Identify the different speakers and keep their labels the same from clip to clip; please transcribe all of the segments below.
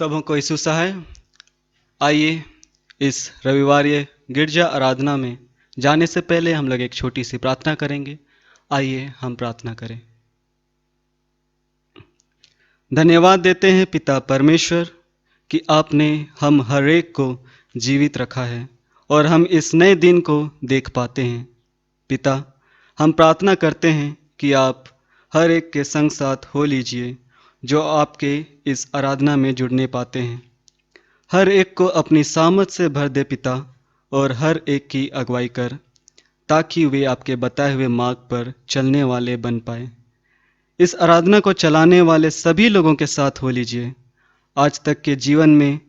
Speaker 1: सबों को यीशु सहाय। आइए इस रविवारीय गिरजा आराधना में जाने से पहले हम लोग एक छोटी सी प्रार्थना करेंगे। आइए हम प्रार्थना करें। धन्यवाद देते हैं पिता परमेश्वर कि आपने हम हर एक को जीवित रखा है और हम इस नए दिन को देख पाते हैं। पिता, हम प्रार्थना करते हैं कि आप हर एक के संग साथ हो लीजिए जो आपके इस आराधना में जुड़ने पाते हैं। हर एक को अपनी सामत से भर दे पिता, और हर एक की अगुवाई कर ताकि वे आपके बताए हुए मार्ग पर चलने वाले बन पाए। इस आराधना को चलाने वाले सभी लोगों के साथ हो लीजिए। आज तक के जीवन में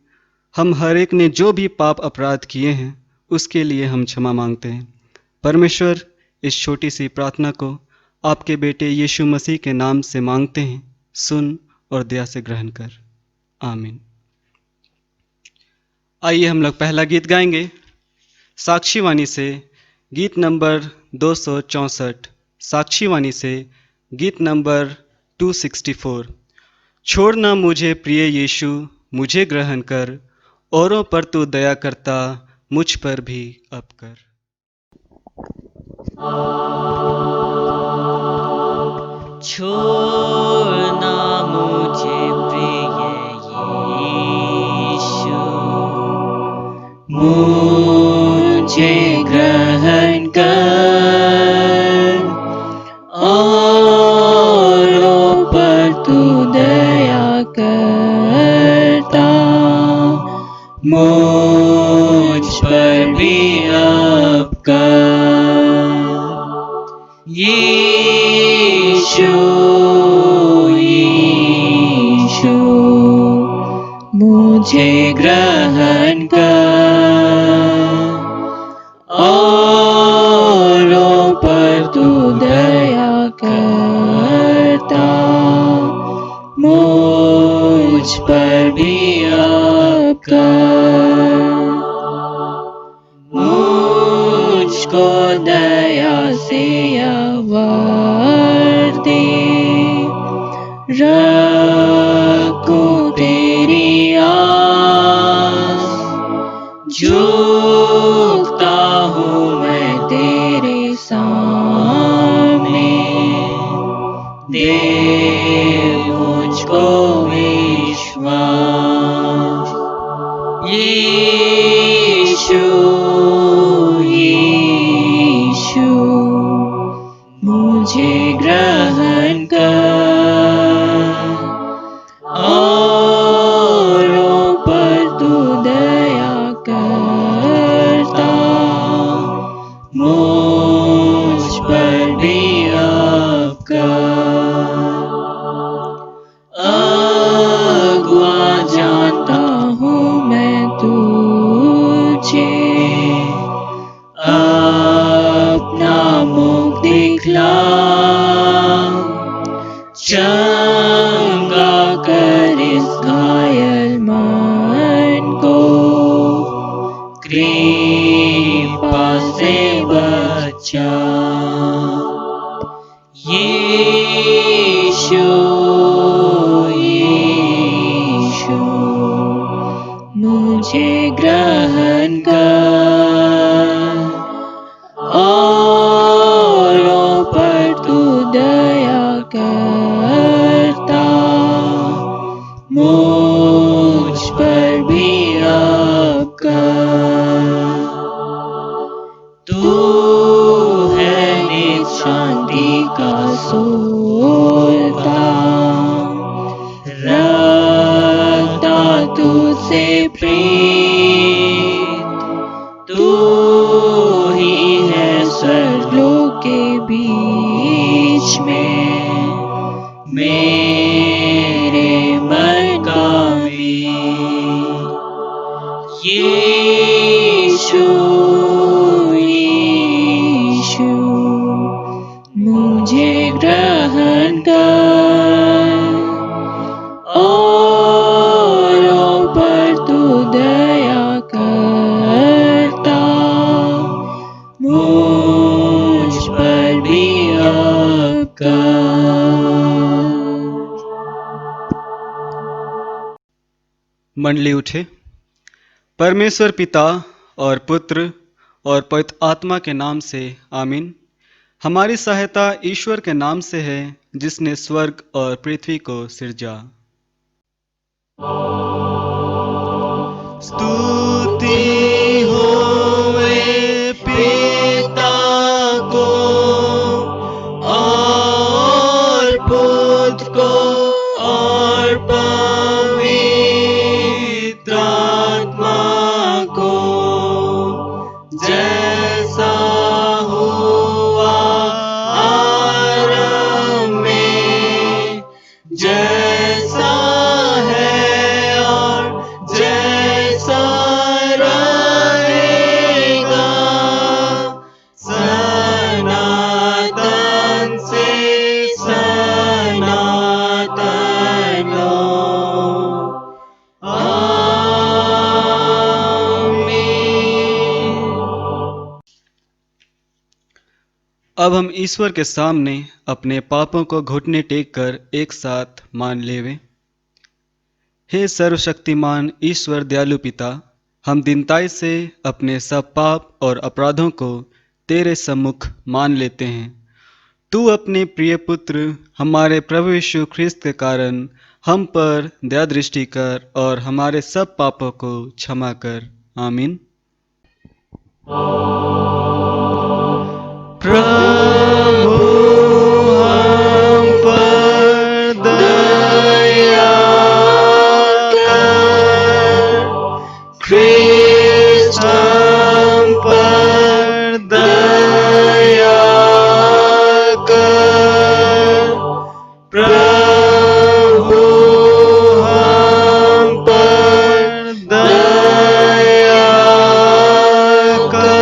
Speaker 1: हम हर एक ने जो भी पाप अपराध किए हैं उसके लिए हम क्षमा मांगते हैं। परमेश्वर, इस छोटी सी प्रार्थना को आपके बेटे यीशु मसीह के नाम से मांगते हैं। सुन और दया से ग्रहण कर। आमीन। आइए हम लोग पहला गीत गाएंगे साक्षीवाणी से, गीत नंबर 264। साक्षीवाणी से गीत नंबर 264। छोड़ना मुझे प्रिय यीशु, मुझे ग्रहण कर, औरों पर तू दया करता, मुझ पर भी अब कर।
Speaker 2: छोड़ना मुझे प्रिय यीशु, मुझे ग्रहण कर, औरों पर तू दया करता, मुझ पर भी अब कर। यीशु यीशु, मुझे ग्रहण कर, औरों पर तू दया करता, मुझ पर भी अब कर। मुझको दया से आवर दे, रखूं तेरी आस, झुकता हूँ मैं तेरे सामने, दे मुझको विश्वास। यीशु यीशु, मुझे ग्रहण कर, औरों पर तू दया करता, मुझ पर भी अब कर। अगुआ जानता हूँ मैं तुझे, अपना मुख दिखला, चंगा कर इस घायल मन को, कृपा से बचा। यीशु यीशु, मुझे ग्रहण कर, औरों पर तू दया करता, मुझ पर भी अब कर। तू है निज शांति का सोता, रखता तुझसे प्रीत, तू ही है स्वर्गलोक के बीच में, मेरे मन का मीत। यीशु यीशु, मुझे ग्रहण कर, औरों पर तू दया करता, मुझ पर भी अब कर।
Speaker 1: मंडली उठे। परमेश्वर पिता और पुत्र और पवित्र आत्मा के नाम से आमीन। हमारी सहायता ईश्वर के नाम से है जिसने स्वर्ग और पृथ्वी को सिरजा। स्तुति होवे पिता को और पुत्र को और पवित्र आत्मा को, जैसा हुआ आरंभ में, जैसा है और जैसा रहेगा, सनातन से सनातन आमीन। अब हम ईश्वर के सामने अपने पापों को घुटने टेक कर एक साथ मान लेवे। हे सर्वशक्तिमान ईश्वर दयालु पिता, हम दीनताई से अपने सब पाप और अपराधों को तेरे सम्मुख मान लेते हैं। तू अपने प्रिय पुत्र हमारे प्रभु यीशु ख्रिस्त के कारण हम पर दया दृष्टि कर और हमारे सब पापों को क्षमा कर। आमीन। प्रभु हम पर दया कर, ख्रिस्त हम पर दया कर, प्रभु हम पर दया कर।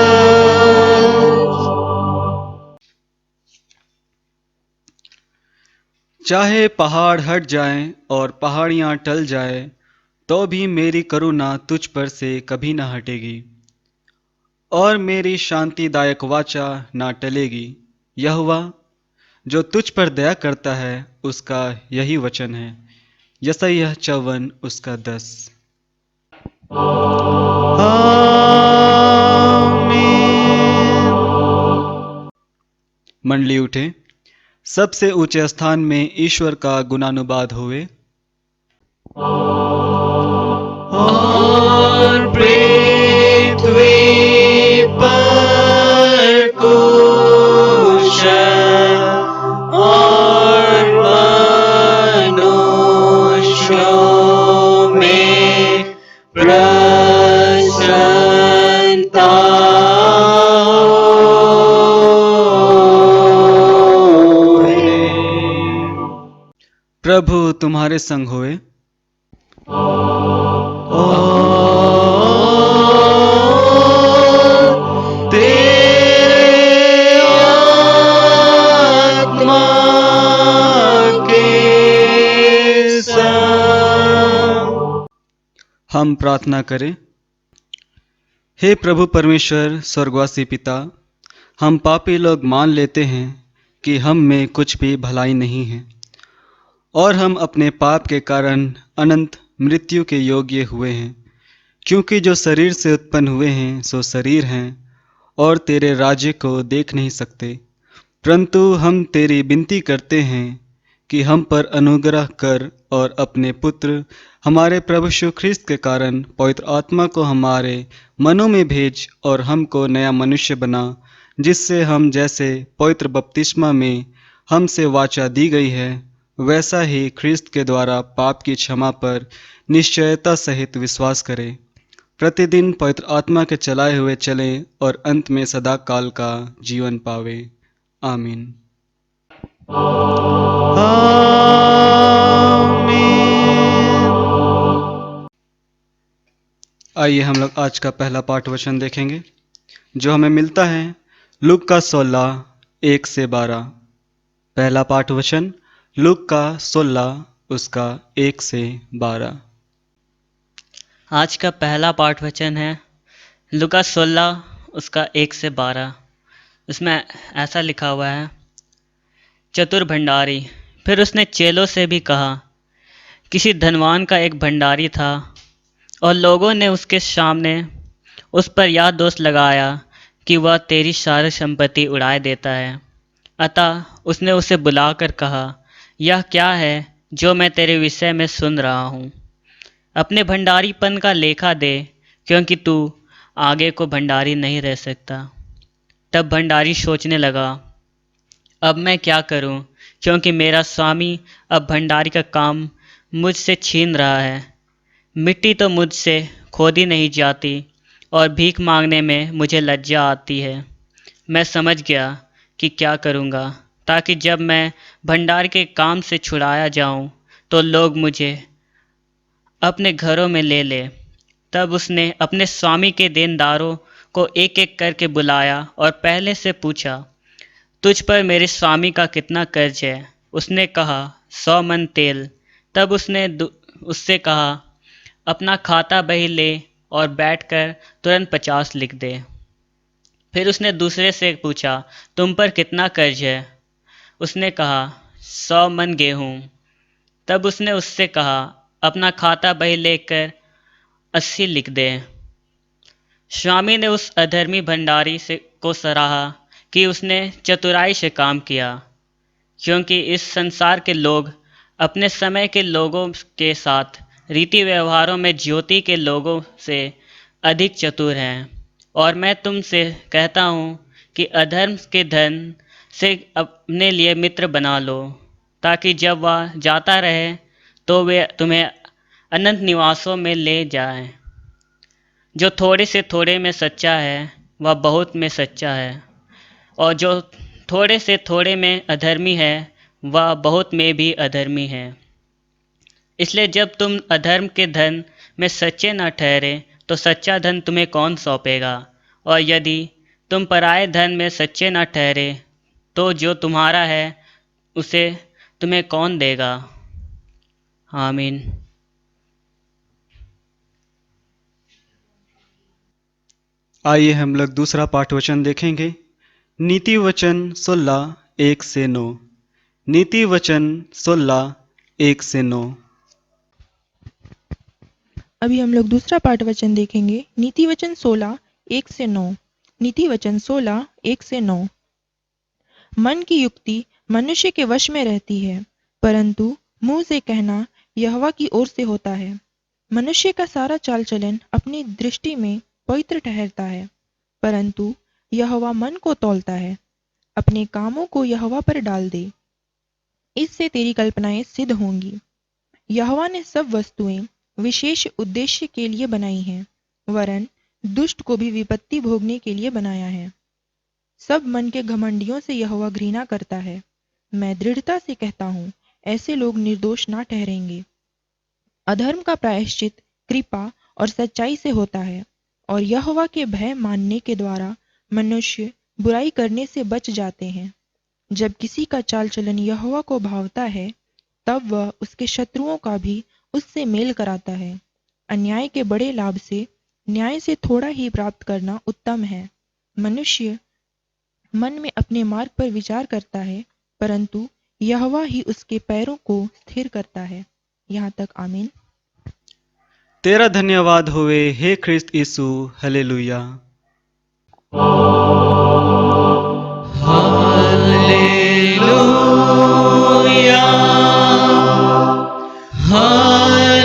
Speaker 1: चाहे पहाड़ हट जाएं और पहाड़ियां टल जाएं, तो भी मेरी करुणा तुझ पर से कभी न हटेगी और मेरी शांतिदायक वाचा ना टलेगी। यहोवा जो तुझ पर दया करता है उसका यही वचन है। यशायाह 54 उसका 10। मंडली उठे। सबसे ऊंचे स्थान में ईश्वर का गुणानुवाद होवे। और पृथ्वी पर कुश और मनुष्यों में प्रसन्नता होवे। प्रभु तुम्हारे संग होए। तेरे आत्मा के संग। हम प्रार्थना करें। हे प्रभु परमेश्वर स्वर्गवासी पिता, हम पापी लोग मान लेते हैं कि हम में कुछ भी भलाई नहीं है और हम अपने पाप के कारण अनंत मृत्यु के योग्य हुए हैं, क्योंकि जो शरीर से उत्पन्न हुए हैं सो शरीर हैं और तेरे राज्य को देख नहीं सकते। परंतु हम तेरी विनती करते हैं कि हम पर अनुग्रह कर और अपने पुत्र हमारे प्रभु यीशु ख्रिस्त के कारण पवित्र आत्मा को हमारे मनों में भेज और हमको नया मनुष्य बना, जिससे हम जैसे पवित्र बपतिस्मा में हमसे वाचा दी गई है, वैसा ही ख्रिस्त के द्वारा पाप की क्षमा पर निश्चयता सहित विश्वास करें। प्रतिदिन पवित्र आत्मा के चलाए हुए चलें और अंत में सदा काल का जीवन पावे। आमीन। आइए हम लोग आज का पहला पाठ वचन देखेंगे जो हमें मिलता है लूका का 16 1 से 12। पहला पाठ वचन लूका का 16 उसका 1 से 12।
Speaker 3: आज का पहला पाठ वचन है लूका 16 उसका 1 से 12। उसमें ऐसा लिखा हुआ है, चतुर भंडारी। फिर उसने चेलों से भी कहा, किसी धनवान का एक भंडारी था, और लोगों ने उसके सामने उस पर यह दोष लगाया कि वह तेरी सारी संपत्ति उड़ा देता है। अतः उसने उसे बुलाकर कहा, यह क्या है जो मैं तेरे विषय में सुन रहा हूँ? अपने भंडारीपन का लेखा दे, क्योंकि तू आगे को भंडारी नहीं रह सकता। तब भंडारी सोचने लगा, अब मैं क्या करूं, क्योंकि मेरा स्वामी अब भंडारी का काम मुझसे छीन रहा है। मिट्टी तो मुझसे खोदी नहीं जाती और भीख मांगने में मुझे लज्जा आती है। मैं समझ गया कि क्या करूंगा, ताकि जब मैं भंडार के काम से छुड़ाया जाऊं तो लोग मुझे अपने घरों में ले ले। तब उसने अपने स्वामी के देनदारों को एक एक करके बुलाया और पहले से पूछा, तुझ पर मेरे स्वामी का कितना कर्ज है? उसने कहा, 100 मन तेल। तब उसने उससे कहा, अपना खाता बही ले और बैठकर तुरंत 50 लिख दे। फिर उसने दूसरे से पूछा, तुम पर कितना कर्ज है? उसने कहा, 100 मन गेहूं। तब उसने उससे कहा, अपना खाता बही लेकर 80 लिख दे। स्वामी ने उस अधर्मी भंडारी से को सराहा कि उसने चतुराई से काम किया, क्योंकि इस संसार के लोग अपने समय के लोगों के साथ रीति व्यवहारों में ज्योति के लोगों से अधिक चतुर हैं। और मैं तुमसे कहता हूँ कि अधर्म के धन से अपने लिए मित्र बना लो, ताकि जब वह जाता रहे तो वे तुम्हें अनंत निवासों में ले जाएं। जो थोड़े से थोड़े में सच्चा है वह बहुत में सच्चा है, और जो थोड़े से थोड़े में अधर्मी है वह बहुत में भी अधर्मी है। इसलिए जब तुम अधर्म के धन में सच्चे न ठहरे तो सच्चा धन तुम्हें कौन सौंपेगा? और यदि तुम पराये धन में सच्चे न ठहरे तो जो तुम्हारा है उसे तुम्हें कौन देगा? आमीन।
Speaker 1: आइए हम लोग दूसरा पाठ वचन देखेंगे। नीति वचन 16 1 से 9। नीति वचन 16 1 से 9।
Speaker 4: अभी हम लोग दूसरा पाठ वचन देखेंगे। नीति वचन 16 1 से 9। नीति वचन 16 1 से 9। मन की युक्ति मनुष्य के वश में रहती है, परंतु मुंह से कहना यहोवा की ओर से होता है। मनुष्य का सारा चाल चलन अपनी दृष्टि में पवित्र ठहरता है, परंतु यहोवा मन को तौलता है। अपने कामों को यहोवा पर डाल दे, इससे तेरी कल्पनाएं सिद्ध होंगी। यहोवा ने सब वस्तुएं विशेष उद्देश्य के लिए बनाई हैं, वरन दुष्ट को भी विपत्ति भोगने के लिए बनाया है। सब मन के घमंडियों से यहोवा घृणा करता है। मैं दृढ़ता से कहता हूँ, ऐसे लोग निर्दोष ना ठहरेंगे। अधर्म का प्रायश्चित कृपा और सच्चाई से होता है, और यहोवा के भय मानने के द्वारा मनुष्य बुराई करने से बच जाते हैं। जब किसी का चाल चलन यहोवा को भावता है, तब वह उसके शत्रुओं का भी उससे मेल कराता है। अन्याय के बड़े लाभ से न्याय से थोड़ा ही प्राप्त करना उत्तम है। मनुष्य मन में अपने मार्ग पर विचार करता है, परंतु यहोवा ही उसके पैरों को स्थिर करता है। यहाँ तक आमीन।
Speaker 1: तेरा धन्यवाद होवे हे ख्रिस्त यीशु। हालेलुया।
Speaker 2: Hallelujah, hallelujah,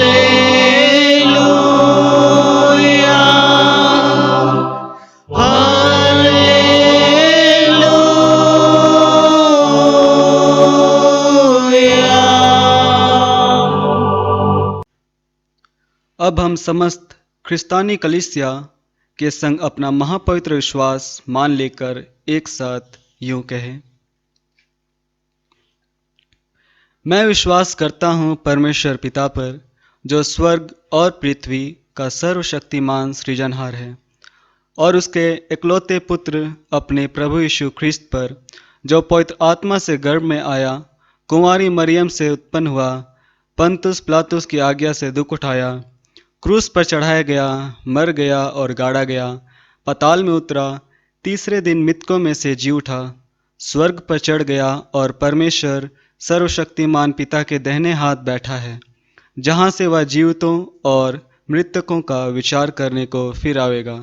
Speaker 2: hallelujah.
Speaker 1: अब हम समस्त ख्रिस्तानी कलीसिया के संग अपना महापवित्र विश्वास मान लेकर एक साथ यूं कहें। मैं विश्वास करता हूँ परमेश्वर पिता पर, जो स्वर्ग और पृथ्वी का सर्वशक्तिमान सृजनहार है, और उसके इकलौते पुत्र अपने प्रभु यीशु ख्रिस्त पर, जो पवित्र आत्मा से गर्भ में आया, कुंवारी मरियम से उत्पन्न हुआ, पंतुस पिलातुस की आज्ञा से दुख उठाया, क्रूस पर चढ़ाया गया, मर गया और गाड़ा गया, पाताल में उतरा, तीसरे दिन मृतकों में से जी उठा, स्वर्ग पर चढ़ गया और परमेश्वर सर्वशक्तिमान पिता के दाहिने हाथ बैठा है, जहाँ से वह जीवितों और मृतकों का विचार करने को फिर आवेगा।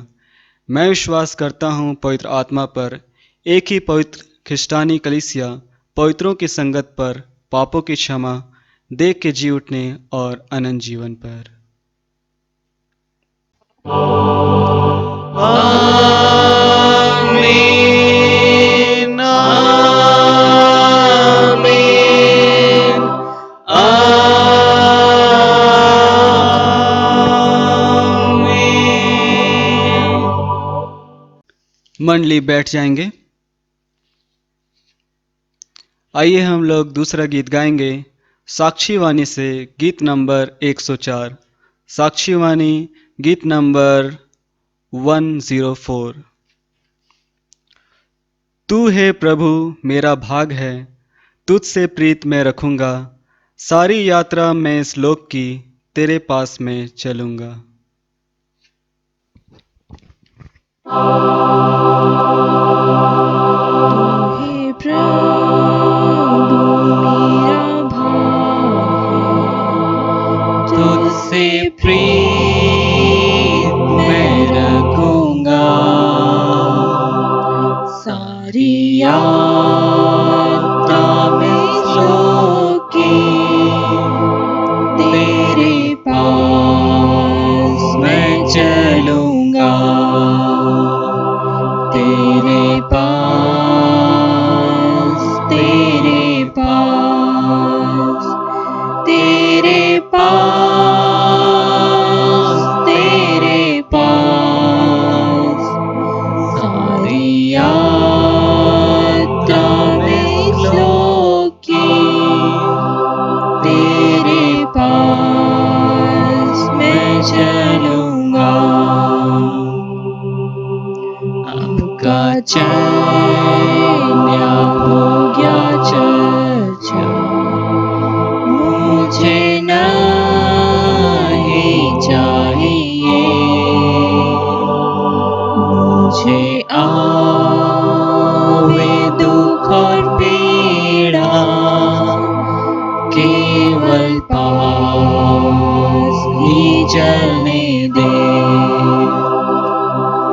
Speaker 1: मैं विश्वास करता हूँ पवित्र आत्मा पर, एक ही पवित्र ख्रिस्तानी कलीसिया, पवित्रों की संगत पर, पापों की क्षमा, देख के जी उठने और अनंत जीवन पर।
Speaker 2: आमीन, आमीन, आमीन।
Speaker 1: मंडली बैठ जाएंगे। आइए हम लोग दूसरा गीत गाएंगे साक्षीवाणी से, गीत नंबर 104। साक्षीवाणी गीत नंबर 104। तू है प्रभु मेरा भाग है, तुझसे प्रीत मैं रखूंगा, सारी यात्रा मैं इस लोक की तेरे पास मैं चलूंगा।
Speaker 4: हे प्रभु मेरा भाग है,
Speaker 2: तुझसे प्रीत मैं रखूंगा, सारी यात्रा में लोक की तेरे पास मैं चलूंगा, तेरे पास, तेरे पास, तेरे पास, तेरे पास, सारी यात्रा में लोक की तेरे पास मैं चलूंगा। आपका चैन हो गया चर्चा, मुझे नहीं चाहिए, मुझे आवे दुख और पीड़ा, केवल पास ही चलने दे,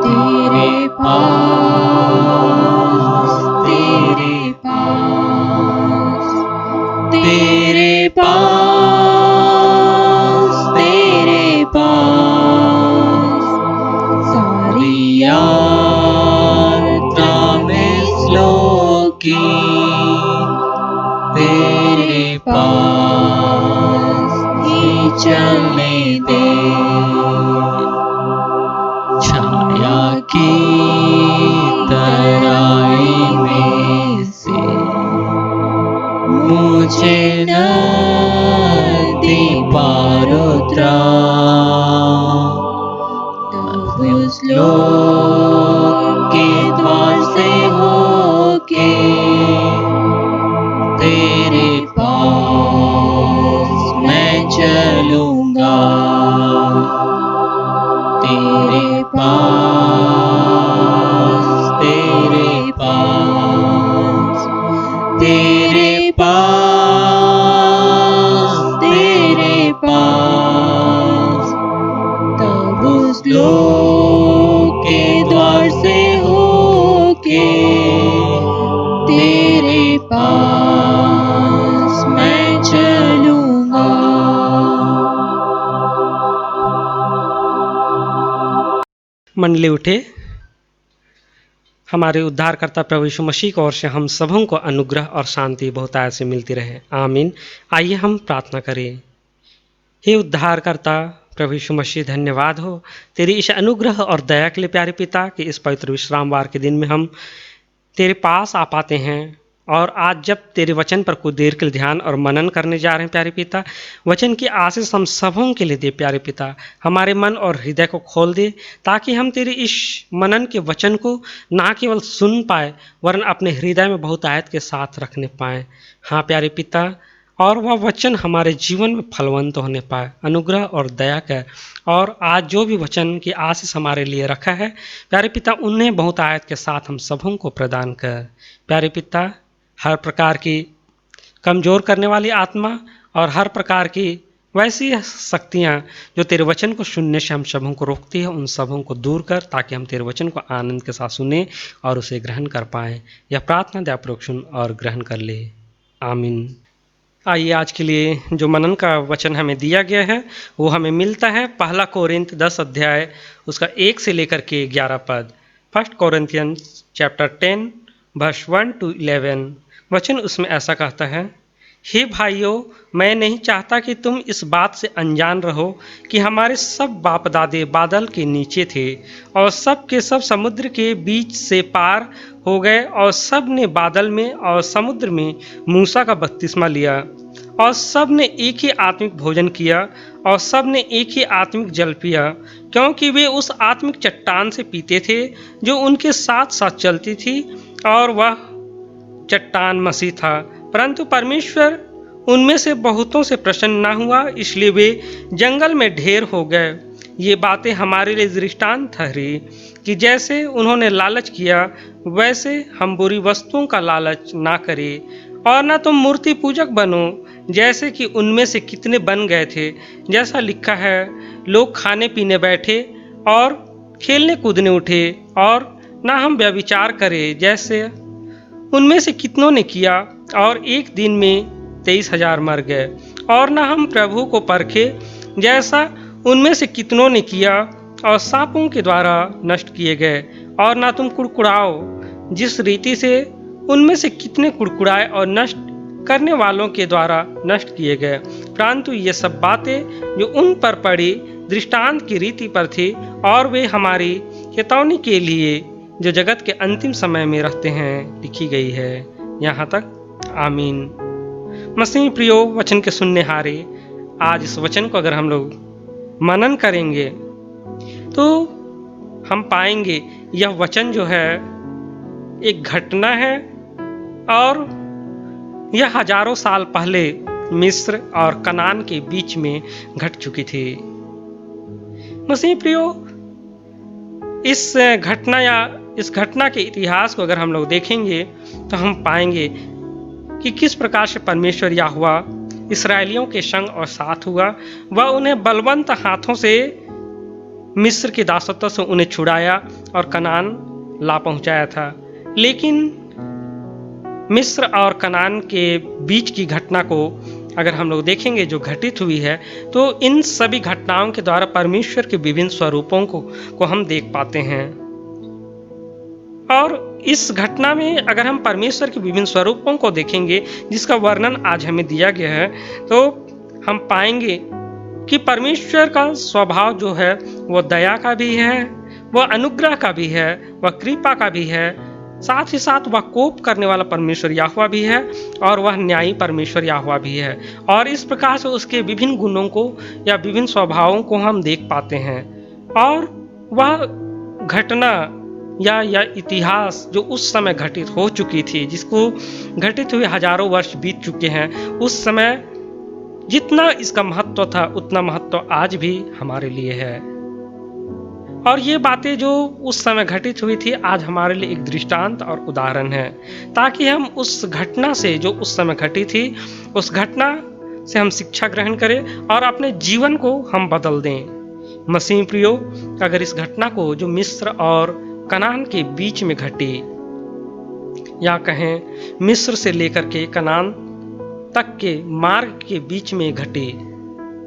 Speaker 2: तेरे पास, तेरे पास, तेरे पास, तेरे पास, सारी यात्रा में लोक की तेरे पास ही चलने दे, छाया की तराई में से मुझे नदी पार उतरा, तब उस लोक के द्वार से होके तेरे पास मैं चलूंगा, तेरे पास, तेरे पास, तेरे पास, तेरे पास, तब उस लोक के द्वार से होके तेरे पास मैं चलूंगा।
Speaker 5: मंडली उठे। हमारे उद्धारकर्ता प्रभु यीशु मसीह की ओर से हम सबों को अनुग्रह और शांति बहुतायत से मिलती रहे, आमीन। आइए हम प्रार्थना करें। हे उद्धारकर्ता प्रभु यीशु मसीह, धन्यवाद हो तेरी इस अनुग्रह और दया के लिए प्यारे पिता, कि इस पवित्र विश्रामवार के दिन में हम तेरे पास आ पाते हैं। और आज जब तेरे वचन पर कुछ देर के लिए ध्यान और मनन करने जा रहे हैं प्यारे पिता, वचन की आशीष हम सबों के लिए दे प्यारे पिता। हमारे मन और हृदय को खोल दे, ताकि हम तेरे इस मनन के वचन को ना केवल सुन पाए, वरन अपने हृदय में बहुतायत के साथ रखने पाएँ। हाँ प्यारे पिता, और वह वचन हमारे जीवन में फलवंत होने पाए, अनुग्रह और दया का। और आज जो भी वचन की आशीष हमारे लिए रखा है प्यारे पिता, उन्हें बहुतायत के साथ हम सबों को प्रदान कर प्यारे पिता। हर प्रकार की कमज़ोर करने वाली आत्मा और हर प्रकार की वैसी शक्तियाँ जो तेरे वचन को सुनने से हम सबों को रोकती है, उन सबों को दूर कर, ताकि हम तेरे वचन को आनंद के साथ सुने और उसे ग्रहण कर पाएँ। यह प्रार्थना दयापूर्वक सुन और ग्रहण कर ले, आमीन। आइए आज के लिए जो मनन का वचन हमें दिया गया है वो हमें मिलता है पहला कोरिन्थ 10 अध्याय उसका 1 से लेकर के 11 पद। 1 कोरिन्थियंस चैप्टर 10 वर्स 1 to 11। वचन उसमें ऐसा कहता है, हे भाइयों, मैं नहीं चाहता कि तुम इस बात से अनजान रहो कि हमारे सब बाप दादे बादल के नीचे थे और सब के सब समुद्र के बीच से पार हो गए और सब ने बादल में और समुद्र में मूसा का बपतिस्मा लिया और सब ने एक ही आत्मिक भोजन किया और सब ने एक ही आत्मिक जल पिया, क्योंकि वे उस आत्मिक चट्टान से पीते थे जो उनके साथ साथ चलती थी और वह चट्टान मसीह था। परंतु परमेश्वर उनमें से बहुतों से प्रसन्न न हुआ, इसलिए वे जंगल में ढेर हो गए। ये बातें हमारे लिए दृष्टांत ठहरी कि जैसे उन्होंने लालच किया वैसे हम बुरी वस्तुओं का लालच ना करें, और न तुम मूर्ति पूजक बनो जैसे कि उनमें से कितने बन गए थे। जैसा लिखा है, लोग खाने पीने बैठे और खेलने कूदने उठे, और न हम व्यभिचार करें जैसे उनमें से कितनों ने किया, और एक दिन में 23,000 मर गए। और न हम प्रभु को परखे जैसा उनमें से कितनों ने किया और सांपों के द्वारा नष्ट किए गए। और न तुम कुड़कुड़ाओ जिस रीति से उनमें से कितने कुड़कुड़ाए और नष्ट करने वालों के द्वारा नष्ट किए गए। परंतु ये सब बातें जो उन पर पड़ी दृष्टांत की रीति पर थी, और वे हमारी चेतावनी के लिए जो जगत के अंतिम समय में रहते हैं लिखी गई है। यहाँ तक, आमीन। मसीह प्रियो वचन के सुनने हारे, आज इस वचन को अगर हम लोग मनन करेंगे तो हम पाएंगे यह वचन जो है एक घटना है, और यह हजारों साल पहले मिस्र और कनान के बीच में घट चुकी थी। मसीह प्रियो, इस घटना के इतिहास को अगर हम लोग देखेंगे तो हम पाएंगे कि किस प्रकार से परमेश्वर यहोवा इस्राएलियों के संग और साथ हुआ। वह उन्हें बलवंत हाथों से मिस्र की दासत्व से उन्हें छुड़ाया और कनान ला पहुंचाया था। लेकिन मिस्र और कनान के बीच की घटना को अगर हम लोग देखेंगे जो घटित हुई है, तो इन सभी घटनाओं के द्वारा परमेश्वर के विभिन्न स्वरूपों को हम देख पाते हैं। और इस घटना में अगर हम परमेश्वर के विभिन्न स्वरूपों को देखेंगे जिसका वर्णन आज हमें दिया गया है, तो हम पाएंगे कि परमेश्वर का स्वभाव जो है वह दया का भी है, वह अनुग्रह का भी है, वह कृपा का भी है, साथ ही साथ वह कोप करने वाला परमेश्वर यहोवा भी है, और वह न्यायी परमेश्वर यहोवा भी है। और इस प्रकार से उसके विभिन्न गुणों को या विभिन्न स्वभावों को हम देख पाते हैं। और वह घटना या इतिहास जो उस समय घटित हो चुकी थी, जिसको घटित हुए हजारों वर्ष बीत चुके हैं, उस समय जितना इसका महत्व था उतना महत्व आज भी हमारे लिए है। और ये बातें जो उस समय घटित हुई थी आज हमारे लिए एक दृष्टांत और उदाहरण है, ताकि हम उस घटना से जो उस समय घटी थी उस घटना से हम शिक्षा ग्रहण करें और अपने जीवन को हम बदल दें। मसीह प्रियो, अगर इस घटना को जो मिस्र और कनान के बीच में घटी, या कहें मिस्र से लेकर के कनान तक के मार्ग के बीच में घटी,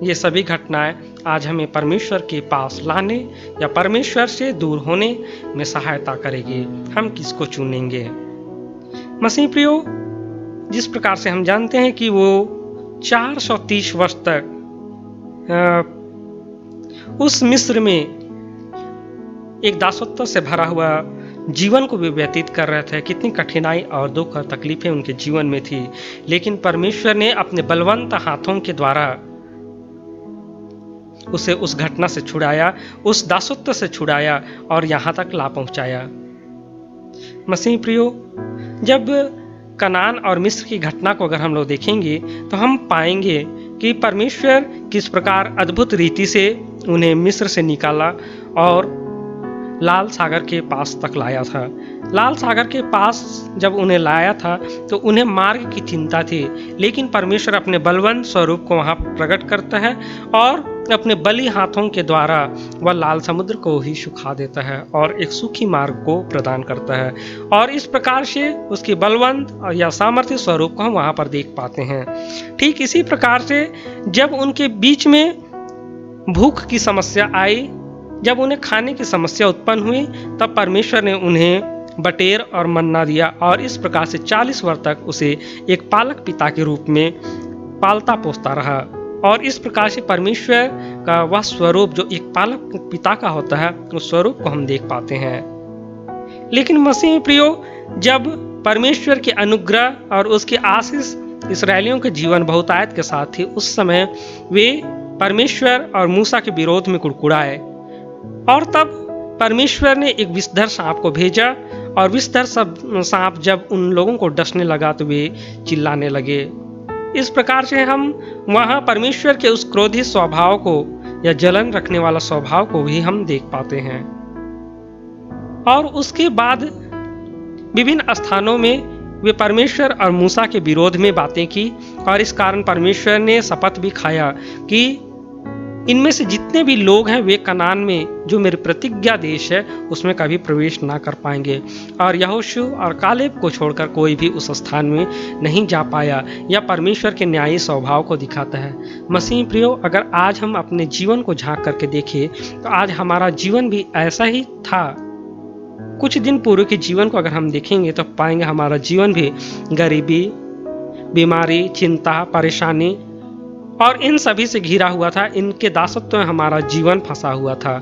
Speaker 5: ये सभी घटनाएं आज हमें परमेश्वर के पास लाने या परमेश्वर से दूर होने में सहायता करेगी। हम किसको चुनेंगे? मसीह प्रियो, जिस प्रकार से हम जानते हैं कि वो 430 वर्ष तक उस मिस्र में एक दासत्व से भरा हुआ जीवन को भी व्यतीत कर रहे थे। कितनी कठिनाई और दुख और तकलीफें उनके जीवन में थी, लेकिन परमेश्वर ने अपने बलवंत हाथों के द्वारा उसे उस घटना से छुड़ाया, उस दासत्व से छुड़ाया और यहाँ तक ला पहुँचाया। मसीह प्रियो, जब कनान और मिस्र की घटना को अगर हम लोग देखेंगे तो हम पाएंगे कि परमेश्वर किस प्रकार अद्भुत रीति से उन्हें मिस्र से निकाला और लाल सागर के पास तक लाया था। लाल सागर के पास जब उन्हें लाया था तो उन्हें मार्ग की चिंता थी, लेकिन परमेश्वर अपने बलवंत स्वरूप को वहां प्रकट करता है और अपने बली हाथों के द्वारा वह लाल समुद्र को ही सुखा देता है और एक सूखी मार्ग को प्रदान करता है। और इस प्रकार से उसके बलवंत या सामर्थ्य स्वरूप को हम वहां पर देख पाते हैं। ठीक इसी प्रकार से जब उनके बीच में भूख की समस्या आई, जब उन्हें खाने की समस्या उत्पन्न हुई, तब परमेश्वर ने उन्हें बटेर और मन्ना दिया और इस प्रकार से 40 वर्ष तक उसे एक पालक पिता के रूप में पालता पोसता रहा। और इस प्रकार से परमेश्वर का वह स्वरूप जो एक पालक पिता का होता है, उस स्वरूप को हम देख पाते हैं। लेकिन मसीह प्रियो, जब परमेश्वर के अनुग्रह और उसके आशीष इस्राएलियों के जीवन बहुतायत के साथ थी, उस समय वे परमेश्वर और मूसा के विरोध में कुड़कुड़ाए और तब परमेश्वर ने एक विषधर सांप को भेजा और विषधर सांप जब उन लोगों को डसने लगा तो वे चिल्लाने लगे। इस प्रकार से हम वहां परमेश्वर के उस क्रोधी स्वभाव को या जलन रखने वाला स्वभाव को भी हम देख पाते हैं। और उसके बाद विभिन्न स्थानों में वे परमेश्वर और मूसा के विरोध में बातें की और इस कारण परमेश्वर ने शपथ भी खाया कि इनमें से जितने भी लोग हैं वे कनान में जो मेरे प्रतिज्ञा देश है उसमें कभी प्रवेश ना कर पाएंगे। और यहोशू और कालेब को छोड़कर कोई भी उस स्थान में नहीं जा पाया। यह परमेश्वर के न्यायी स्वभाव को दिखाता है। मसीह प्रियो, अगर आज हम अपने जीवन को झांक करके देखें तो आज हमारा जीवन भी ऐसा ही था। कुछ दिन पूर्व के जीवन को अगर हम देखेंगे तो पाएंगे हमारा जीवन भी गरीबी, बीमारी, चिंता, परेशानी और इन सभी से घिरा हुआ था। इनके दासत्व में हमारा जीवन फंसा हुआ था।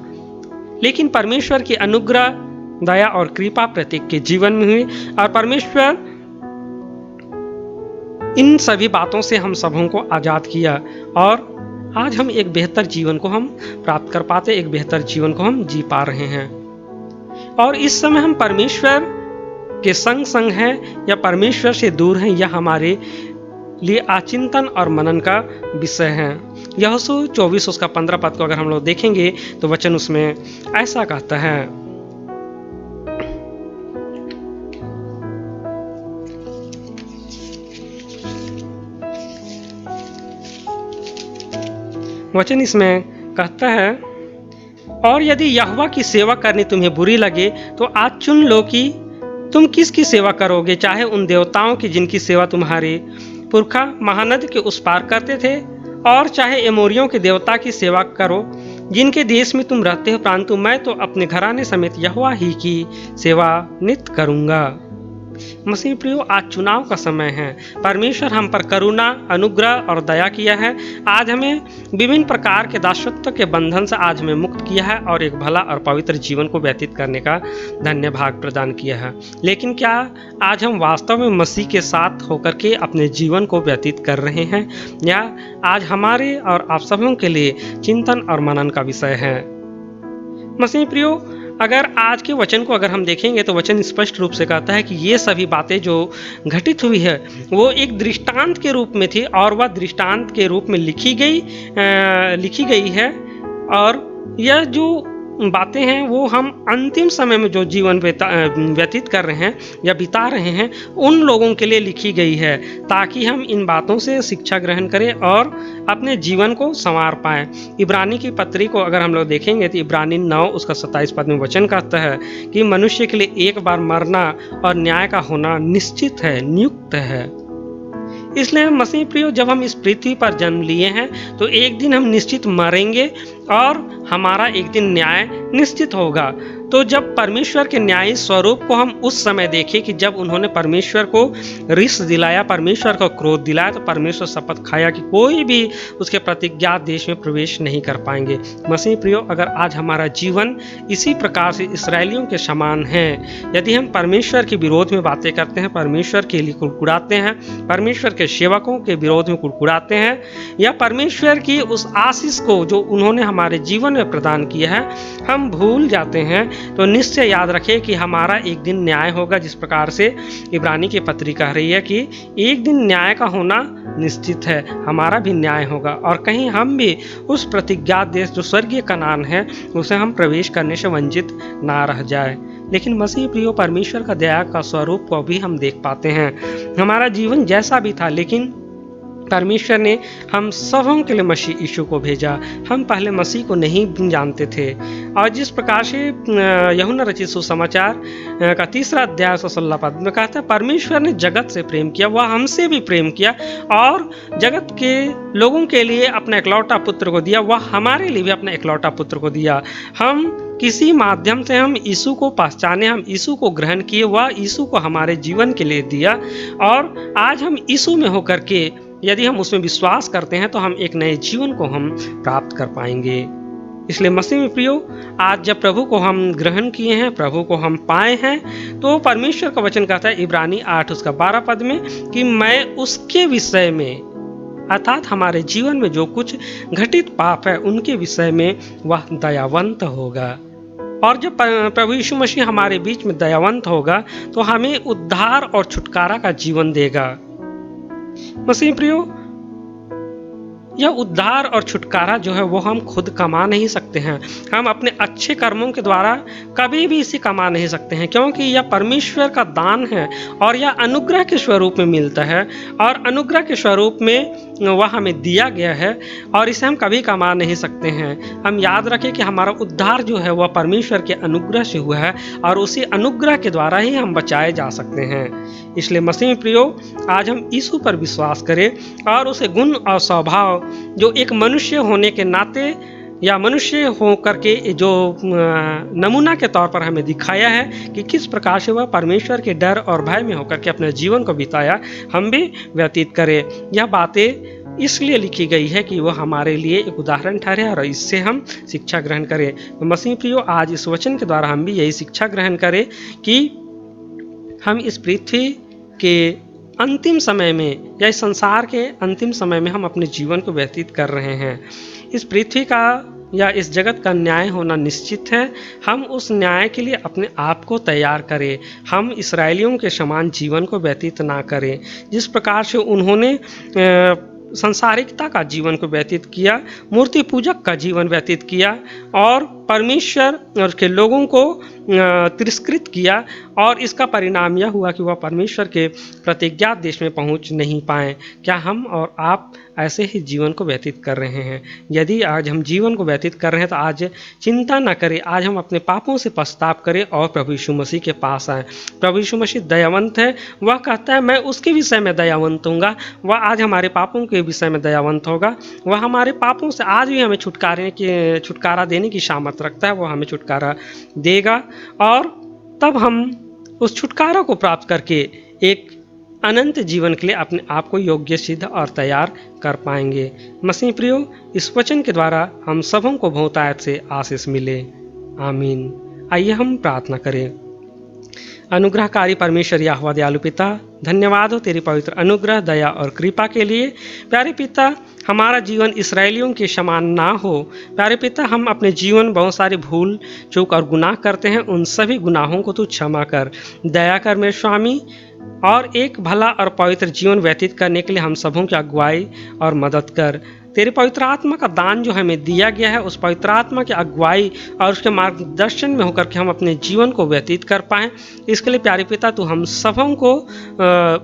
Speaker 5: लेकिन परमेश्वर की अनुग्रह, दया और कृपा प्रत्येक के जीवन में हुई और परमेश्वर इन सभी बातों से हम सबों को आजाद किया और आज हम एक बेहतर जीवन को हम प्राप्त कर पाते, एक बेहतर जीवन को हम जी पा रहे हैं। और इस समय हम परमेश्वर के संग संग हैं या परमेश्वर से दूर हैं, यह हमारे लिए आचिंतन और मनन का विषय है। यहोशू 24 उसका 15 पद को अगर हम लोग देखेंगे तो वचन उसमें ऐसा कहता है, वचन इसमें कहता है, और यदि यहोवा की सेवा करनी तुम्हें बुरी लगे तो आज चुन लो कि तुम किसकी सेवा करोगे, चाहे उन देवताओं की जिनकी सेवा तुम्हारे पुरखा महानद के उस पार करते थे, और चाहे एमोरियों के देवता की सेवा करो जिनके देश में तुम रहते हो, परंतु मैं तो अपने घराने समेत यहोवा ही की सेवा नित करूंगा। मसीह प्रियो, आज चुनाव का समय है। परमेश्वर हम पर करुणा, अनुग्रह और दया किया है। आज हमें विभिन्न प्रकार के दासत्व के बंधन से आज हमें मुक्त किया है और एक भला और पवित्र जीवन को व्यतीत करने का धन्य भाग प्रदान किया है। लेकिन क्या आज हम वास्तव में मसीह के साथ होकर के अपने जीवन को व्यतीत कर रहे हैं, या आज हमारे और आप सबों के लिए चिंतन और मनन का विषय है? मसीह प्रियो, अगर आज के वचन को अगर हम देखेंगे तो वचन स्पष्ट रूप से कहता है कि ये सभी बातें जो घटित हुई है वो एक दृष्टांत के रूप में थी और वह दृष्टांत के रूप में लिखी गई है। और यह जो बातें हैं वो हम अंतिम समय में जो जीवन व्यतीत कर रहे हैं या बिता रहे हैं उन लोगों के लिए लिखी गई है, ताकि हम इन बातों से शिक्षा ग्रहण करें और अपने जीवन को संवार पाएं। इब्रानी की पत्री को अगर हम लोग देखेंगे तो इब्रानी 9 उसका 27 पद में वचन कहता है कि मनुष्य के लिए एक बार मरना और न्याय का होना निश्चित है, नियुक्त है। इसलिए मसीह प्रियो, जब हम इस पृथ्वी पर जन्म लिए हैं तो एक दिन हम निश्चित मरेंगे और हमारा एक दिन न्याय निश्चित होगा। तो जब परमेश्वर के न्यायी स्वरूप को हम उस समय देखें कि जब उन्होंने परमेश्वर को रिस दिलाया, परमेश्वर को क्रोध दिलाया, तो परमेश्वर शपथ खाया कि कोई भी उसके प्रतिज्ञात देश में प्रवेश नहीं कर पाएंगे। मसीह प्रियो, अगर आज हमारा जीवन इसी प्रकार से इस्राएलियों के समान है, यदि हम परमेश्वर के विरोध में बातें करते हैं, परमेश्वर के लिए कुड़कुड़ाते हैं, परमेश्वर के सेवकों के विरोध में कुड़कुड़ाते हैं, या परमेश्वर की उस आशीष को जो उन्होंने हमारे जीवन में प्रदान किया है हम भूल जाते हैं, तो निश्चय याद रखें कि हमारा एक दिन न्याय होगा। जिस प्रकार से इब्रानी की पत्री कह रही है कि एक दिन न्याय का होना निश्चित है, हमारा भी न्याय होगा और कहीं हम भी उस प्रतिज्ञात देश जो स्वर्गीय कनान है उसे हम प्रवेश करने से वंचित ना रह जाए। लेकिन मसीह प्रियो परमेश्वर का दया का स्वरूप को भी हम देख पाते हैं। हमारा जीवन जैसा भी था, लेकिन परमेश्वर ने हम सबों के लिए मसीह यीशु को भेजा। हम पहले मसीह को नहीं जानते थे। और जिस प्रकार से यूहन्ना रचित सुसमाचार का 3 अध्याय 16 पद में कहता है, परमेश्वर ने जगत से प्रेम किया, वह हमसे भी प्रेम किया और जगत के लोगों के लिए अपना इकलौता पुत्र को दिया। वह हमारे लिए भी अपना इकलौता पुत्र को दिया। हम किसी माध्यम से हम यीशु को पहचाने, हम यीशु को ग्रहण किए, वह यीशु को हमारे जीवन के लिए दिया। और आज हम यीशु में होकर के यदि हम उसमें विश्वास करते हैं तो हम एक नए जीवन को हम प्राप्त कर पाएंगे। इसलिए मसीह में प्रियो, आज जब प्रभु को हम ग्रहण किए हैं, प्रभु को हम पाए हैं, तो परमेश्वर का वचन कहता है इब्रानी 8 उसका 12 पद में कि मैं उसके विषय में, अर्थात हमारे जीवन में जो कुछ घटित पाप है उनके विषय में वह दयावंत होगा। और जब प्रभु यीशु मसीह हमारे बीच में दयावंत होगा तो हमें उद्धार और छुटकारा का जीवन देगा। मसीह प्रियो, यह उद्धार और छुटकारा जो है वो हम खुद कमा नहीं सकते हैं। हम अपने अच्छे कर्मों के द्वारा कभी भी इसे कमा नहीं सकते हैं, क्योंकि यह परमेश्वर का दान है और यह अनुग्रह के स्वरूप में मिलता है और अनुग्रह के स्वरूप में वह हमें दिया गया है और इसे हम कभी कमा नहीं सकते हैं। हम याद रखें कि हमारा उद्धार जो है वह परमेश्वर के अनुग्रह से हुआ है और उसी अनुग्रह के द्वारा ही हम बचाए जा सकते हैं। इसलिए मसीह प्रियो, आज हम यीशु पर विश्वास करें और उसे गुण और स्वभाव जो एक मनुष्य होने के नाते या मनुष्य हो करके जो नमूना के तौर पर हमें दिखाया है कि किस प्रकार से वह परमेश्वर के डर और भय में होकर के अपने जीवन को बिताया, हम भी व्यतीत करें। यह बातें इसलिए लिखी गई है कि वह हमारे लिए एक उदाहरण ठहरे और इससे हम शिक्षा ग्रहण करें। तो मसीह प्रियो, आज इस वचन के द्वारा हम भी यही शिक्षा ग्रहण करें कि हम इस पृथ्वी के अंतिम समय में या इस संसार के अंतिम समय में हम अपने जीवन को व्यतीत कर रहे हैं। इस पृथ्वी का या इस जगत का न्याय होना निश्चित है। हम उस न्याय के लिए अपने आप को तैयार करें। हम इसराइलियों के समान जीवन को व्यतीत ना करें। जिस प्रकार से उन्होंने संसारिकता का जीवन को व्यतीत किया, मूर्ति पूजक का जीवन व्यतीत किया और परमेश्वर और उसके लोगों को तिरस्कृत किया, और इसका परिणाम यह हुआ कि वह परमेश्वर के प्रतिज्ञात देश में पहुंच नहीं पाए। क्या हम और आप ऐसे ही जीवन को व्यतीत कर रहे हैं? यदि आज हम जीवन को व्यतीत कर रहे हैं तो आज चिंता न करें, आज हम अपने पापों से पश्चाताप करें और प्रभु यीशु मसीह के पास आएँ। प्रभु यीशु मसीह दयावंत है, वह कहता है मैं उसके विषय में दयावंत हूँगा। वह आज हमारे पापों के विषय में दयावंत होगा। वह हमारे पापों से आज भी हमें छुटकारा देने की सामर्थ रखता है। वह हमें छुटकारा देगा और तब हम उस छुटकारा को प्राप्त करके एक अनंत जीवन के लिए अपने आप को योग्य, सिद्ध और तैयार कर पाएंगे। मसीह प्रियो, इस वचन के द्वारा हम सबों को बहुतायत से आशीष मिले। आमीन। आइए हम प्रार्थना करें। अनुग्रहकारी परमेश्वर यहोवा दयालु पिता, धन्यवाद हो तेरी पवित्र अनुग्रह, दया और कृपा के लिए। प्यारे पिता, हमारा जीवन इसराइलियों के समान ना हो। प्यारे पिता, हम अपने जीवन बहुत सारी भूल चूक और गुनाह करते हैं, उन सभी गुनाहों को तू क्षमा कर, दया कर मेरे स्वामी, और एक भला और पवित्र जीवन व्यतीत करने के लिए हम सबों की अगुवाई और मदद कर। तेरे पवित्र आत्मा का दान जो हमें दिया गया है, उस पवित्र आत्मा की अगुवाई और उसके मार्गदर्शन में होकर के हम अपने जीवन को व्यतीत कर पाएँ, इसके लिए प्यारे पिता तू हम सबों को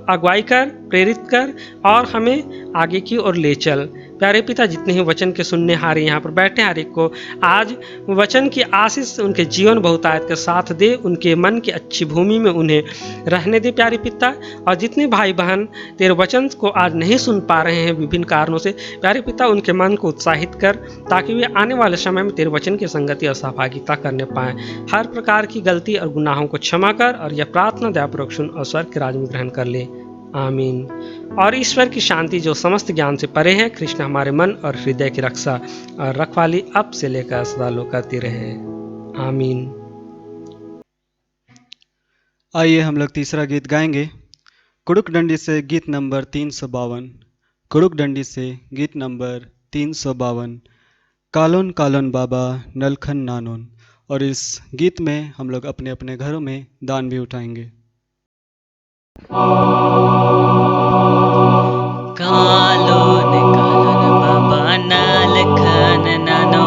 Speaker 5: अगुवाई कर, प्रेरित कर और हमें आगे की ओर ले चल। प्यारे पिता, जितने ही वचन के सुनने हारे यहाँ पर बैठे हर एक को आज वचन की आशीष उनके जीवन बहुतायत के साथ दे, उनके मन की अच्छी भूमि में उन्हें रहने दे प्यारे पिता। और जितने भाई बहन तेरे वचन को आज नहीं सुन पा रहे हैं विभिन्न कारणों से, प्यारे पिता उनके मन को उत्साहित कर, ताकि वे आने वाले समय में तेरे वचन की संगति और सहभागिता करने पाएँ। हर प्रकार की गलती और गुनाहों को क्षमा कर और यह प्रार्थना दयापूर्वक सुन और स्वर्ग के राज में ग्रहण कर ले। आमीन। और ईश्वर की शांति जो समस्त ज्ञान से परे है, कृष्ण हमारे मन और हृदय की रक्षा और रखवाली अब से लेकर सदा लोग करती रहे। आमीन।
Speaker 1: आइए हम लोग तीसरा गीत गाएंगे। कुड़ुक डंडी से गीत नंबर 352। कुड़ुक डंडी से गीत नंबर 352। कालोन कालोन बाबा नलखन नानोन। और इस गीत में हम लोग अपने अपने घरों में दान भी उठाएंगे।
Speaker 3: कालोन कालोन बाबा नलखन नानो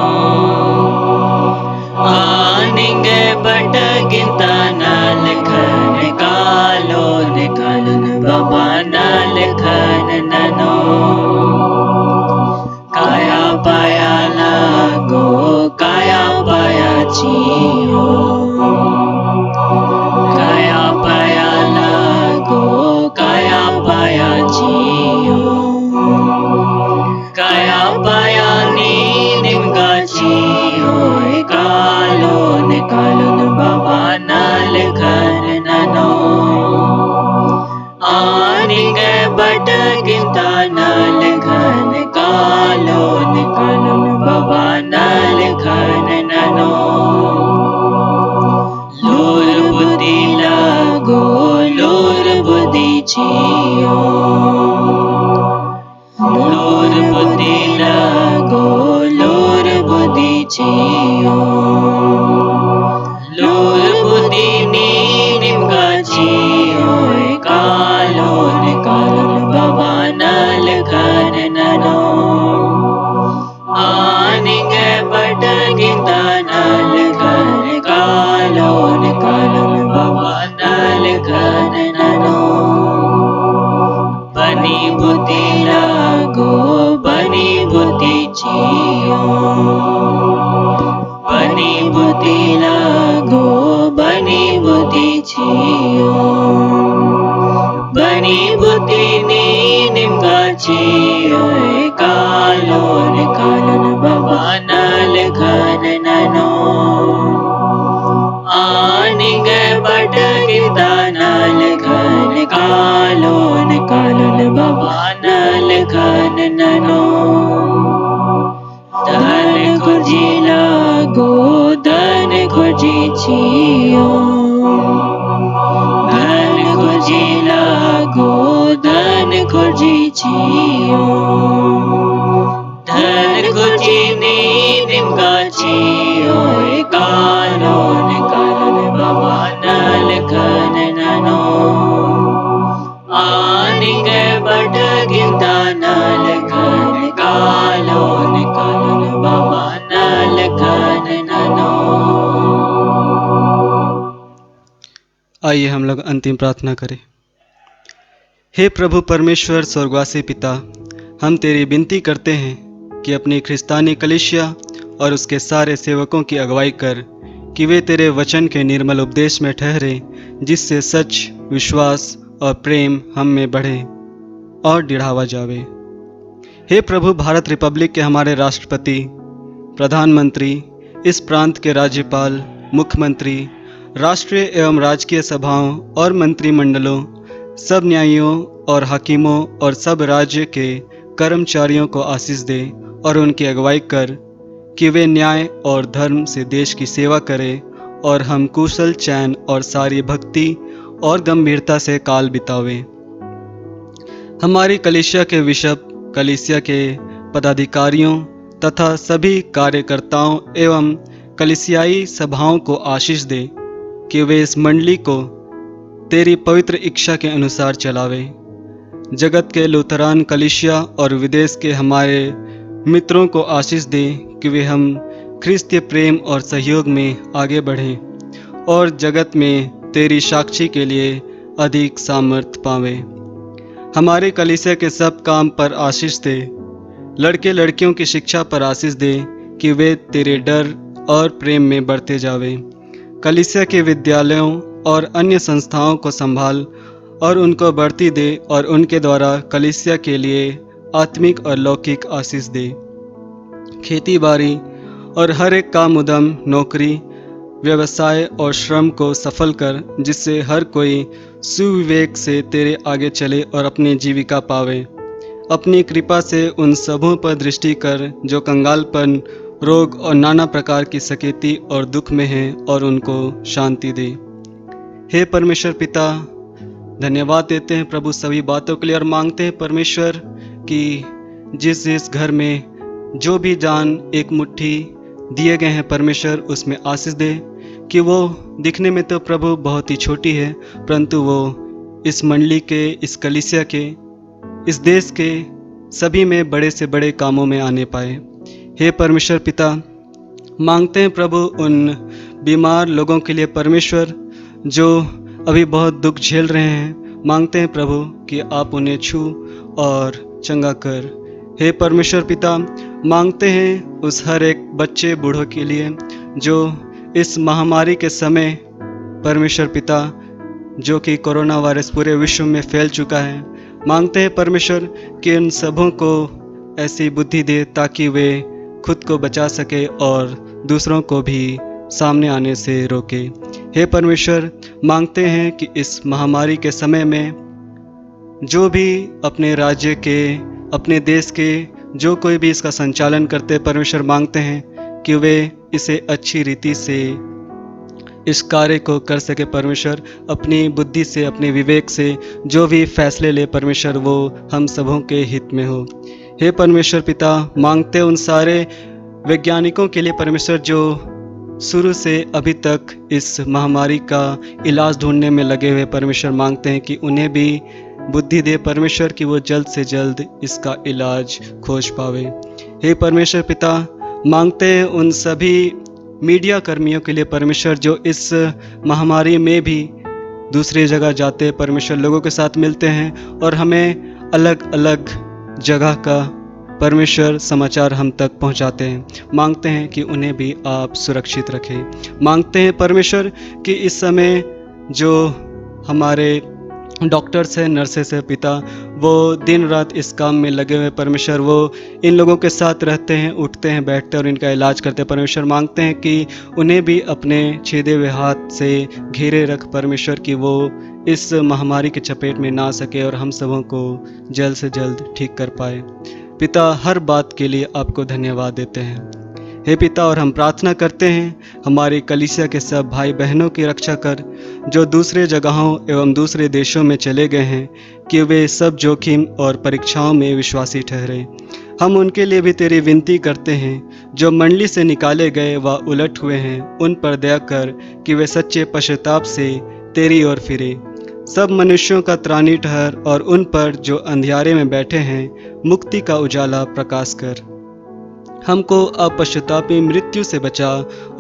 Speaker 3: आनिंगे बट गिंता नलखन कालोन कालोन बाबा नलखन नानो काया पाया लागो काया पाया छियो काया पाया लागो काया पाया छियो काया पाया नी निमगा छियो कालोन कालोन बाबा नलखन नानो आनिंगे बट गिंता नलखन कालोन कालोन बाबा नलखन नानो लोर बुद्धि लागो लोर बुद्धि छियो लोर बुद्धि लागो लोर बुद्धि छियो लोर बुद्धि नी निमगा छियो कालोन कालोन बाबा नलखन नानो आनिंगे बट गिंता नलखन कालोन कालोन बाबा नलखन नानो बनी बुद्धि लागो बनी बुद्धि छियो बनी बुद्धि लागो बनी बुद्धि छियो बनी बुद्धि नी निमगा छियो कालोन कालोन बाबा नलखन नानो आनिंगे बट गिंता नलखन कालोन कालोन बाबा नलखन नानो धन खुजी लागो धन खुजी छियो धन खुजी लागो धन खुजी छियो धन खुजी नी निमगा छियो कालोन कालोन बाबा नलखन नानो आनिंगे बट गिंता नलखन कालोन कालोन बाबा नलखन नानो।
Speaker 1: आइए हम लोग अंतिम प्रार्थना करें। हे प्रभु परमेश्वर स्वर्गवासी पिता, हम तेरी विनती करते हैं कि अपनी ख्रिस्तानी कलीसिया और उसके सारे सेवकों की अगुवाई कर कि वे तेरे वचन के निर्मल उपदेश में ठहरे, जिससे सच, विश्वास और प्रेम हम में बढ़े और बढ़ावा जावे। हे प्रभु, भारत रिपब्लिक के हमारे राष्ट्रपति, प्रधानमंत्री, इस प्रांत के राज्यपाल, मुख्यमंत्री, राष्ट्रीय एवं राजकीय सभाओं और मंत्रिमंडलों, सब न्यायियों और हाकिमों और सब राज्य के कर्मचारियों को आशीष दे और उनकी अगुवाई कर कि वे न्याय और धर्म से देश की सेवा करें और हम कुशल, चैन और सारी भक्ति और गंभीरता से काल बितावें। हमारी कलीसिया के बिशप, कलीसिया के पदाधिकारियों तथा सभी कार्यकर्ताओं एवं कलीसियाई सभाओं को आशीष दे कि वे इस मंडली को तेरी पवित्र इच्छा के अनुसार चलावे। जगत के लूथरान कलीसिया और विदेश के हमारे मित्रों को आशीष दे कि वे हम ख्रिस्तीय प्रेम और सहयोग में आगे बढ़ें और जगत में तेरी साक्षी के लिए अधिक सामर्थ्य पावें। हमारे कलीसिया के सब काम पर आशीष दे। लड़के लड़कियों की शिक्षा पर आशीष दे कि वे तेरे डर और प्रेम में बढ़ते जावें। कलीसिया के विद्यालयों और अन्य संस्थाओं को संभाल और उनको बढ़ती दे और उनके द्वारा कलीसिया के लिए आत्मिक और लौकिक आशीष दे। खेती बाड़ी और हर एक काम, उद्यम, नौकरी, व्यवसाय और श्रम को सफल कर, जिससे हर कोई सुविवेक से तेरे आगे चले और अपनी जीविका पावे। अपनी कृपा से उन सबों पर दृष्टि कर जो कंगालपन, रोग और नाना प्रकार की सकेती और दुख में हैं, और उनको शांति दे। हे परमेश्वर पिता, धन्यवाद देते हैं प्रभु सभी बातों के लिए और मांगते हैं परमेश्वर कि जिस जिस घर में जो भी दान एक मुट्ठी दिए गए हैं परमेश्वर उसमें आशीष दे, कि वो दिखने में तो प्रभु बहुत ही छोटी है, परंतु वो इस मंडली के, इस कलीसिया के, इस देश के सभी में बड़े से बड़े कामों में आने पाए। हे परमेश्वर पिता, मांगते हैं प्रभु उन बीमार लोगों के लिए परमेश्वर जो अभी बहुत दुख झेल रहे हैं, मांगते हैं प्रभु कि आप उन्हें छू और चंगा कर। हे परमेश्वर पिता, मांगते हैं उस हर एक बच्चे बूढ़ों के लिए जो इस महामारी के समय परमेश्वर पिता, जो कि कोरोना वायरस पूरे विश्व में फैल चुका है, मांगते हैं परमेश्वर कि उन सबों को ऐसी बुद्धि दे ताकि वे खुद को बचा सके और दूसरों को भी सामने आने से रोके। हे परमेश्वर, मांगते हैं कि इस महामारी के समय में जो भी अपने राज्य के, अपने देश के जो कोई भी इसका संचालन करते हैं, परमेश्वर मांगते हैं कि वे इसे अच्छी रीति से इस कार्य को कर सके। परमेश्वर अपनी बुद्धि से, अपने विवेक से जो भी फैसले ले परमेश्वर, वो हम सबों के हित में हो। हे परमेश्वर पिता, मांगते उन सारे वैज्ञानिकों के लिए परमेश्वर जो शुरू से अभी तक इस महामारी का इलाज ढूंढने में लगे हुए, परमेश्वर मांगते हैं कि उन्हें भी बुद्धि दे परमेश्वर कि वो जल्द से जल्द इसका इलाज खोज पावे। हे परमेश्वर पिता, मांगते हैं उन सभी मीडिया कर्मियों के लिए परमेश्वर जो इस महामारी में भी दूसरी जगह जाते हैं, परमेश्वर लोगों के साथ मिलते हैं और हमें अलग अलग जगह का परमेश्वर समाचार हम तक पहुंचाते हैं। मांगते हैं कि उन्हें भी आप सुरक्षित रखें। मांगते हैं परमेश्वर कि इस समय जो हमारे डॉक्टर्स हैं, नर्सेस हैं पिता, वो दिन रात इस काम में लगे हुए परमेश्वर, वो इन लोगों के साथ रहते हैं, उठते हैं, बैठते हैं और इनका इलाज करते हैं। परमेश्वर मांगते हैं कि उन्हें भी अपने छेदे हुए हाथ से घेरे रख परमेश्वर, कि वो इस महामारी के चपेट में ना सके और हम सबों को जल्द से जल्द ठीक कर पाए। पिता, हर बात के लिए आपको धन्यवाद देते हैं। हे पिता, और हम प्रार्थना करते हैं हमारे कलीसिया के सब भाई बहनों की रक्षा कर जो दूसरे जगहों एवं दूसरे देशों में चले गए हैं, कि वे सब जोखिम और परीक्षाओं में विश्वासी ठहरे। हम उनके लिए भी तेरी विनती करते हैं जो मंडली से निकाले गए व उलट हुए हैं, उन पर दया कर कि वे सच्चे पश्चाताप से तेरी ओर फिरे। सब मनुष्यों का त्राणी ठहर और उन पर जो अंधियारे में बैठे हैं मुक्ति का उजाला प्रकाश कर। हमको अपश्चातापी मृत्यु से बचा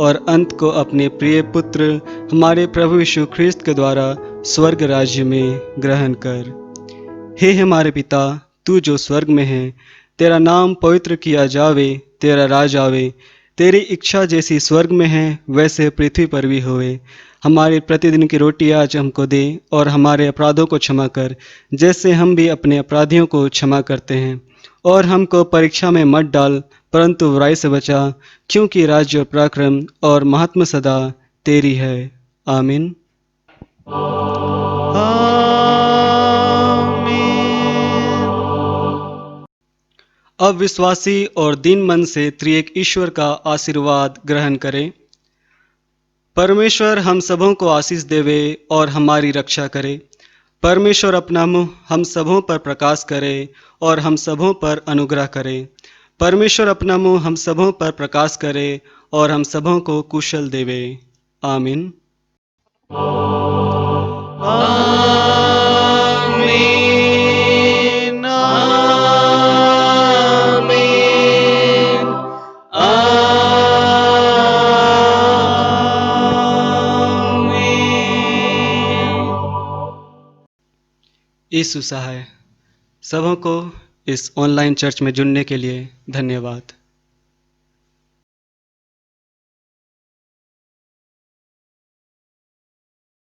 Speaker 1: और अंत को अपने प्रिय पुत्र हमारे प्रभु यीशु ख्रिस्त के द्वारा स्वर्ग राज्य में ग्रहण कर। हे हमारे पिता, तू जो स्वर्ग में है, तेरा नाम पवित्र किया जावे, तेरा राज आवे, तेरी इच्छा जैसी स्वर्ग में है वैसे पृथ्वी पर भी होवे। हमारी प्रतिदिन की रोटी आज हमको दे और हमारे अपराधों को क्षमा कर जैसे हम भी अपने अपराधियों को क्षमा करते हैं, और हमको परीक्षा में मत डाल परंतु बुराई से बचा, क्योंकि राज्य और पराक्रम और महात्मा सदा तेरी है। आमीन। अब विश्वासी और दीन मन से त्रिएक ईश्वर का आशीर्वाद ग्रहण करें। परमेश्वर हम सबों को आशीष देवे और हमारी रक्षा करे। परमेश्वर अपना मुंह हम सबों पर प्रकाश करे और हम सबों पर अनुग्रह करे। परमेश्वर अपना मुंह हम सबों पर प्रकाश करे और हम सबों को कुशल देवे। आमीन। यीशु सहाय। सबों को इस ऑनलाइन चर्च में जुड़ने के लिए धन्यवाद।